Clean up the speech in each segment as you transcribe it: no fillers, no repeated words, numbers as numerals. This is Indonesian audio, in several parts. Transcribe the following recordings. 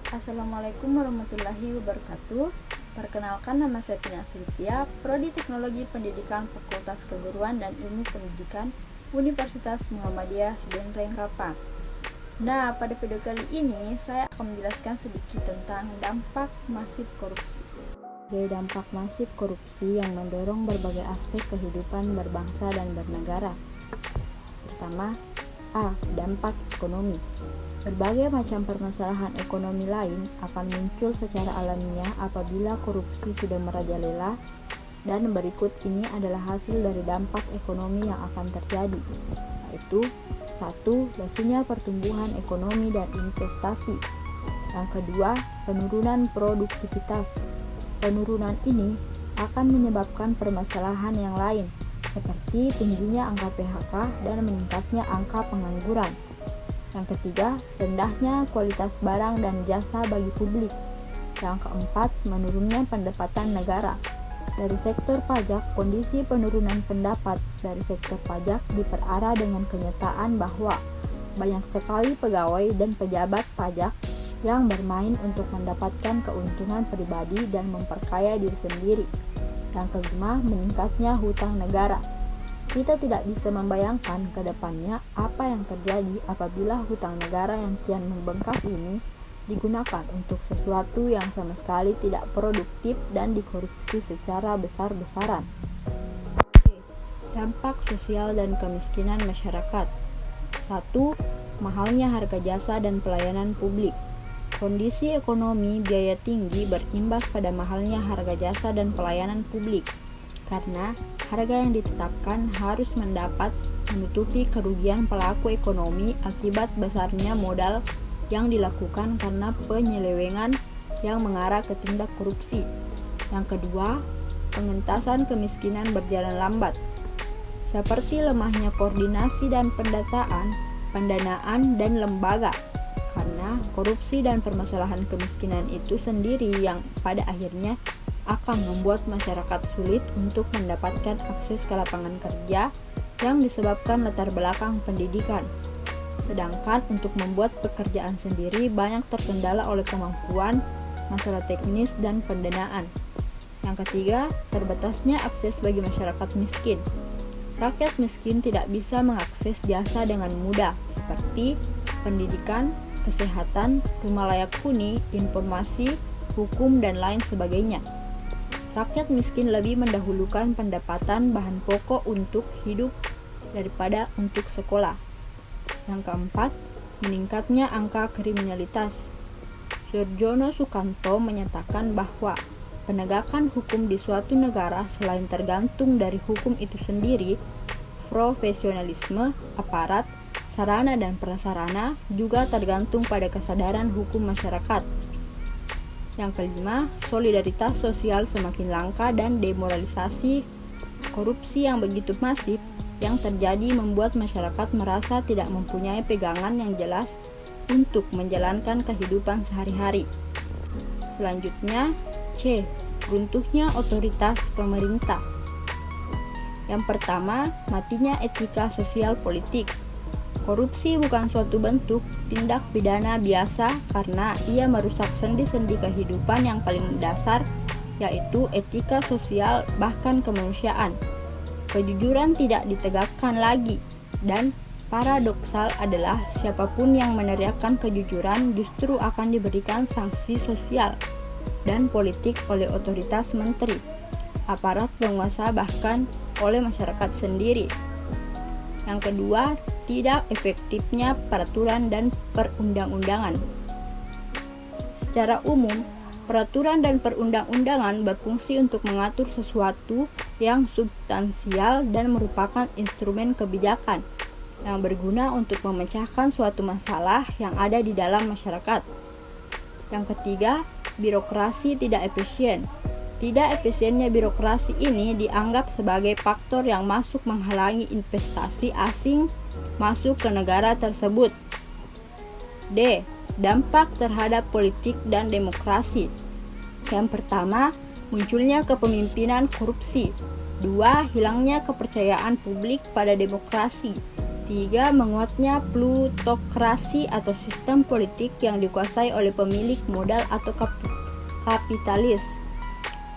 Assalamualaikum warahmatullahi wabarakatuh. Perkenalkan, nama saya Pina Sultia, Prodi Teknologi Pendidikan Fakultas Keguruan dan Ilmu Pendidikan Universitas Muhammadiyah Sedenreng Rapang. Nah, pada video kali ini saya akan menjelaskan sedikit tentang dampak masif korupsi. Dampak masif korupsi yang mendorong berbagai aspek kehidupan berbangsa dan bernegara. Pertama, dampak ekonomi. Berbagai macam permasalahan ekonomi lain akan muncul secara alamiah apabila korupsi sudah merajalela, dan berikut ini adalah hasil dari dampak ekonomi yang akan terjadi, yaitu 1. Lesunya pertumbuhan ekonomi dan investasi. Yang kedua, penurunan produktivitas. Penurunan ini akan menyebabkan permasalahan yang lain, seperti tingginya angka PHK dan meningkatnya angka pengangguran. Yang ketiga, rendahnya kualitas barang dan jasa bagi publik. Yang keempat, menurunnya pendapatan negara. Dari sektor pajak, kondisi penurunan pendapat dari sektor pajak diperarah dengan kenyataan bahwa banyak sekali pegawai dan pejabat pajak yang bermain untuk mendapatkan keuntungan pribadi dan memperkaya diri sendiri. Yang kelima, meningkatnya hutang negara. Kita tidak bisa membayangkan ke depannya apa yang terjadi apabila hutang negara yang kian membengkak ini digunakan untuk sesuatu yang sama sekali tidak produktif dan dikorupsi secara besar-besaran. Dampak sosial dan kemiskinan masyarakat. 1. Mahalnya harga jasa dan pelayanan publik. Kondisi ekonomi biaya tinggi berimbas pada mahalnya harga jasa dan pelayanan publik, karena harga yang ditetapkan harus mendapat menutupi kerugian pelaku ekonomi akibat besarnya modal yang dilakukan karena penyelewengan yang mengarah ke tindak korupsi. Yang kedua, pengentasan kemiskinan berjalan lambat, seperti lemahnya koordinasi dan pendanaan dan lembaga, karena korupsi dan permasalahan kemiskinan itu sendiri yang pada akhirnya akan membuat masyarakat sulit untuk mendapatkan akses ke lapangan kerja yang disebabkan latar belakang pendidikan. Sedangkan untuk membuat pekerjaan sendiri banyak terkendala oleh kemampuan, masalah teknis, dan pendanaan. Yang ketiga, terbatasnya akses bagi masyarakat miskin. Rakyat miskin tidak bisa mengakses jasa dengan mudah, seperti pendidikan, kesehatan, rumah layak huni, informasi, hukum, dan lain sebagainya. Rakyat miskin lebih mendahulukan pendapatan bahan pokok untuk hidup daripada untuk sekolah. Yang keempat, meningkatnya angka kriminalitas. Surjono Sukanto menyatakan bahwa penegakan hukum di suatu negara selain tergantung dari hukum itu sendiri, profesionalisme aparat, sarana dan prasarana juga tergantung pada kesadaran hukum masyarakat. Yang kelima, solidaritas sosial semakin langka dan demoralisasi. Korupsi yang begitu masif yang terjadi membuat masyarakat merasa tidak mempunyai pegangan yang jelas untuk menjalankan kehidupan sehari-hari. Selanjutnya, C. Runtuhnya otoritas pemerintah. Yang pertama, matinya etika sosial politik. Korupsi bukan suatu bentuk tindak pidana biasa karena ia merusak sendi-sendi kehidupan yang paling dasar, yaitu etika sosial bahkan kemanusiaan. Kejujuran tidak ditegakkan lagi, dan paradoksal adalah siapapun yang meneriakkan kejujuran justru akan diberikan sanksi sosial dan politik oleh otoritas menteri, aparat penguasa, bahkan oleh masyarakat sendiri. Yang kedua, tidak efektifnya peraturan dan perundang-undangan. Secara umum, peraturan dan perundang-undangan berfungsi untuk mengatur sesuatu yang substansial dan merupakan instrumen kebijakan yang berguna untuk memecahkan suatu masalah yang ada di dalam masyarakat. Yang ketiga, birokrasi tidak efisien. Tidak efisiennya birokrasi ini dianggap sebagai faktor yang masuk menghalangi investasi asing masuk ke negara tersebut. D. Dampak terhadap politik dan demokrasi. Yang pertama, munculnya kepemimpinan korupsi. 2. Hilangnya kepercayaan publik pada demokrasi. 3. Menguatnya plutokrasi atau sistem politik yang dikuasai oleh pemilik modal atau kapitalis.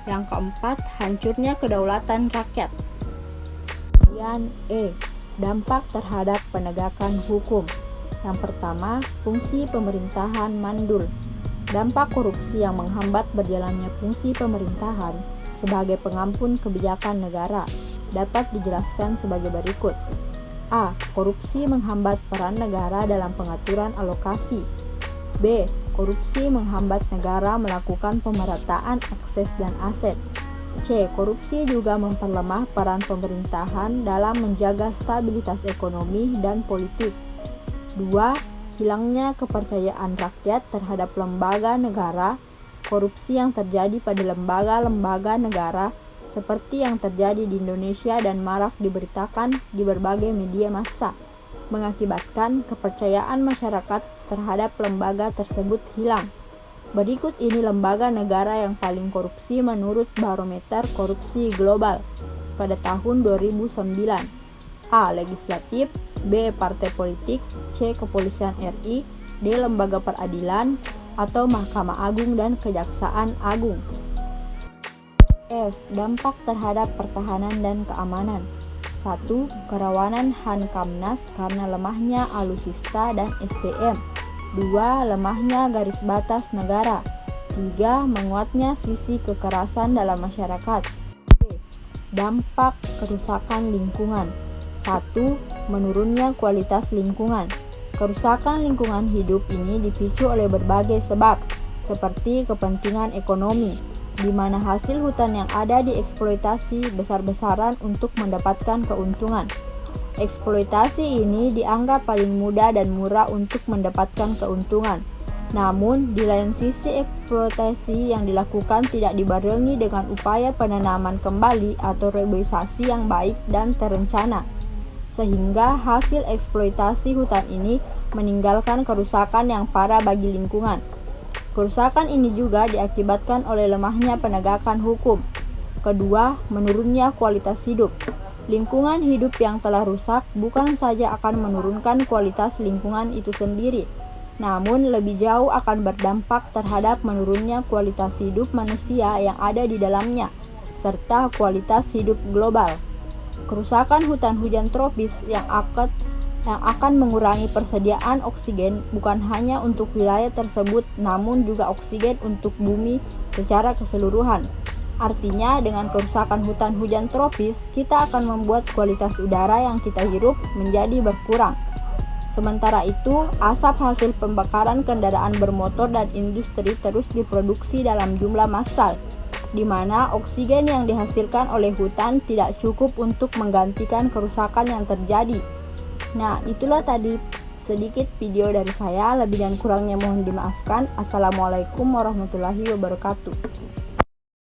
Yang keempat, hancurnya kedaulatan rakyat. Kemudian dampak terhadap penegakan hukum. Yang pertama, fungsi pemerintahan mandul. Dampak korupsi yang menghambat berjalannya fungsi pemerintahan sebagai pengampun kebijakan negara dapat dijelaskan sebagai berikut. A. Korupsi menghambat peran negara dalam pengaturan alokasi. B. Korupsi menghambat negara melakukan pemerataan akses dan aset. C. Korupsi juga memperlemah peran pemerintahan dalam menjaga stabilitas ekonomi dan politik. 2. Hilangnya kepercayaan rakyat terhadap lembaga negara. Korupsi yang terjadi pada lembaga-lembaga negara seperti yang terjadi di Indonesia dan marak diberitakan di berbagai media massa, mengakibatkan kepercayaan masyarakat terhadap lembaga tersebut hilang. Berikut ini lembaga negara yang paling korupsi menurut Barometer Korupsi Global pada tahun 2009. A. Legislatif, B. Partai politik, C. Kepolisian RI, D. Lembaga peradilan atau Mahkamah Agung dan Kejaksaan Agung. F. Dampak terhadap pertahanan dan keamanan. 1. Kerawanan Hankamnas karena lemahnya alutsista dan SDM. 2. Lemahnya garis batas negara. 3. Menguatnya sisi kekerasan dalam masyarakat. Dampak kerusakan lingkungan. 1. Menurunnya kualitas lingkungan. Kerusakan lingkungan hidup ini dipicu oleh berbagai sebab, seperti kepentingan ekonomi, di mana hasil hutan yang ada dieksploitasi besar-besaran untuk mendapatkan keuntungan. Eksploitasi ini dianggap paling mudah dan murah untuk mendapatkan keuntungan. Namun, di lain sisi eksploitasi yang dilakukan tidak dibarengi dengan upaya penanaman kembali atau reboisasi yang baik dan terencana, sehingga hasil eksploitasi hutan ini meninggalkan kerusakan yang parah bagi lingkungan. Kerusakan ini juga diakibatkan oleh lemahnya penegakan hukum. Kedua, menurunnya kualitas hidup. Lingkungan hidup yang telah rusak bukan saja akan menurunkan kualitas lingkungan itu sendiri, namun lebih jauh akan berdampak terhadap menurunnya kualitas hidup manusia yang ada di dalamnya, serta kualitas hidup global. Kerusakan hutan hujan tropis yang akan mengurangi persediaan oksigen bukan hanya untuk wilayah tersebut, namun juga oksigen untuk bumi secara keseluruhan. Artinya, dengan kerusakan hutan hujan tropis, kita akan membuat kualitas udara yang kita hirup menjadi berkurang. Sementara itu, asap hasil pembakaran kendaraan bermotor dan industri terus diproduksi dalam jumlah massal, di mana oksigen yang dihasilkan oleh hutan tidak cukup untuk menggantikan kerusakan yang terjadi. Nah, itulah tadi sedikit video dari saya. Lebih dan kurangnya mohon dimaafkan. Assalamualaikum warahmatullahi wabarakatuh.